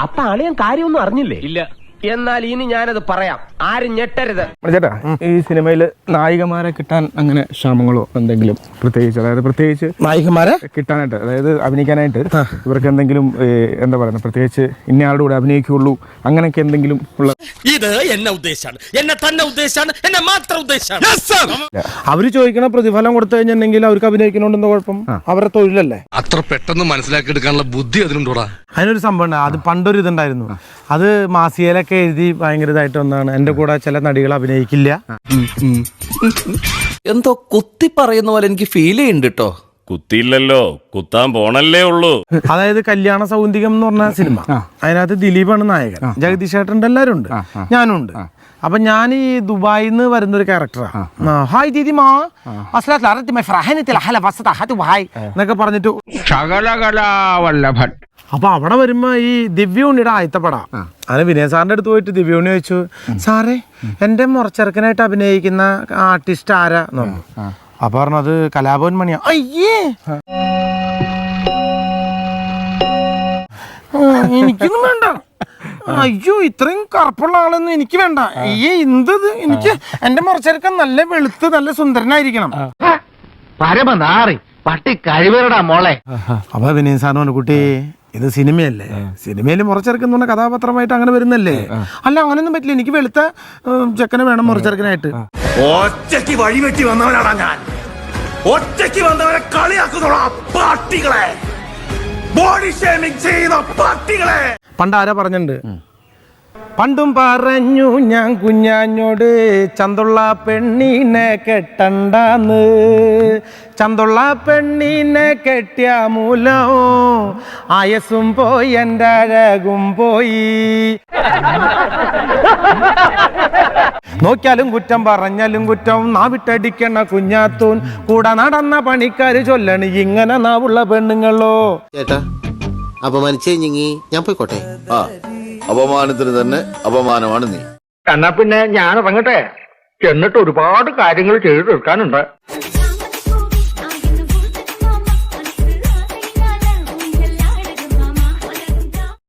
അപ്പൊ അളിയൻ കാര്യമൊന്നും അറിഞ്ഞില്ലേ? ഇല്ല. എന്നാൽ ഇനി ഞാനത് പറയാം, ആരും ഞെട്ടരുത്. ചേട്ടാ, ഈ സിനിമയിൽ നായികമാരെ കിട്ടാൻ അങ്ങനെ ക്ഷാമങ്ങളോ എന്തെങ്കിലും പ്രത്യേകിച്ച് നായികമാരെ കിട്ടാനായിട്ട്, അതായത് അഭിനയിക്കാനായിട്ട് ഇവർക്ക് എന്തെങ്കിലും എന്താ പറയുക, പ്രത്യേകിച്ച് ഇന്നയാളുടെ കൂടെ അഭിനയിക്കുള്ളൂ അങ്ങനെയൊക്കെ എന്തെങ്കിലും ഉള്ള? ഇത് എന്നെ ഉദ്ദേശാണ്, എന്നെ തന്നെ ഉദ്ദേശാണ്, എന്നെ മാത്രം ഉദ്ദേശാണ്. അവര് ചോദിക്കണ പ്രതിഫലം കൊടുത്തു കഴിഞ്ഞിട്ടുണ്ടെങ്കിൽ അവർക്ക് അഭിനയിക്കണോണ്ടെന്ന് കുഴപ്പം? അവരുടെ തൊഴിലല്ലേ. അത്ര പെട്ടെന്ന് മനസ്സിലാക്കി എടുക്കാനുള്ള ബുദ്ധി അതിനുണ്ടോടാ? അതിനൊരു സംഭവം ഉണ്ട്. അത് പണ്ടൊരു ഇതുണ്ടായിരുന്നു. അത് മാസികയിലൊക്കെ എഴുതി ഭയങ്കര ഇതായിട്ട് ഒന്നാണ്. എന്റെ കൂടെ ചില നടികൾ അഭിനയിക്കില്ല. എന്തോ കുത്തി പറയുന്ന പോലെ എനിക്ക് ഫീൽ ചെയ്യുന്നുണ്ട് കേട്ടോ. കുത്തിയില്ലല്ലോ, കുത്താൻ പോണല്ലേ ഉള്ളൂ. അതായത് കല്യാണ സൗന്ദര്യം എന്ന് പറഞ്ഞ സിനിമ, അതിനകത്ത് ദിലീപാണ് നായകൻ, ജഗദീഷ് ചേട്ടൻ്റെ എല്ലാവരും ഉണ്ട്, ഞാനും ഉണ്ട്. അപ്പൊ ഞാൻ ഈ ദുബായിൽ നിന്ന് വരുന്നൊരു ക്യാരക്ടറാണ്. ഹായ് ദീദി മാ എന്നൊക്കെ പറഞ്ഞിട്ട് അപ്പൊ അവിടെ വരുമ്പോ ഈ ദിവ്യോണിയുടെ ആയത്തപ്പട അങ്ങനെ വിനയ സാറിന്റെ അടുത്ത് പോയിട്ട് ദിവ്യോണി ചോദിച്ചു, സാറേ എന്റെ മുറച്ചെറുക്കനായിട്ട് അഭിനയിക്കുന്ന ആർട്ടിസ്റ്റ് ആരാ എന്ന് പറഞ്ഞു. അപ്പൊ പറഞ്ഞത് കലാഭവൻ മണിയാ. അയ്യേ, എനിക്കൊന്നും വേണ്ട. അയ്യോ, ഇത്രയും കറുപ്പുള്ള ആളൊന്നും എനിക്ക് വേണ്ട. അയ്യേ, എന്തത്, എനിക്ക് എന്റെ മുറച്ചെറുക്കൻ നല്ല വെളുത്ത് നല്ല സുന്ദരനായിരിക്കണം. പട്ടി കഴിവരടാ മോളെ. അപ്പൊ വിനയ സാറിന്, കുട്ടി ഇത് സിനിമയല്ലേ, സിനിമയിൽ മുറച്ചെറുക്കെന്ന് പറഞ്ഞ കഥാപാത്രമായിട്ട് അങ്ങനെ വരുന്നല്ലേ. അല്ല, അങ്ങനെയൊന്നും പറ്റില്ല, എനിക്ക് വെളുത്ത ചെക്കനെ വേണം മുറച്ചെറുക്കനായിട്ട്. ഒറ്റയ്ക്ക് വഴിവെട്ടി വന്നവനാണ് ഞാൻ. ഒറ്റയ്ക്ക് വന്നവനെ കളിയാക്കുന്നോളാ പാട്ടികളെ, ബോഡി ഷേമിംഗ് ചെയ്യുന്ന പാട്ടികളെ. പണ്ട് ആരാ പറഞ്ഞിട്ടുണ്ട്, പണ്ടും പറഞ്ഞു ഞാൻ കുഞ്ഞാഞ്ഞോട് ചന്തുള്ള പെണ്ണിനെ കെട്ടണ്ടാന്ന്, ചന്തുള്ള പെണ്ണിനെ കെട്ടിയ മൂലം ആയസും പോയി എൻ്റെ അഴകും പോയി. നോക്കിയാലും കുറ്റം പറഞ്ഞാലും കുറ്റം നാവിട്ടടിക്കണ കുഞ്ഞാത്തൂൻ, കൂടെ നടന്ന പണിക്കാര് ചൊല്ലണ് ഇങ്ങനെ നാവുള്ള പെണ്ണുങ്ങളോ. ചേട്ടാ, അപമാനിച്ചേ ഞാൻ പോയിക്കോട്ടെ. അപമാനത്തിന് തന്നെ അപമാനമാണ് നീ. എന്നാ പിന്നെ ഞാൻ ഇറങ്ങട്ടെ, എന്നിട്ട് ഒരുപാട് കാര്യങ്ങൾ ചെയ്തു തീർക്കാനുണ്ട്.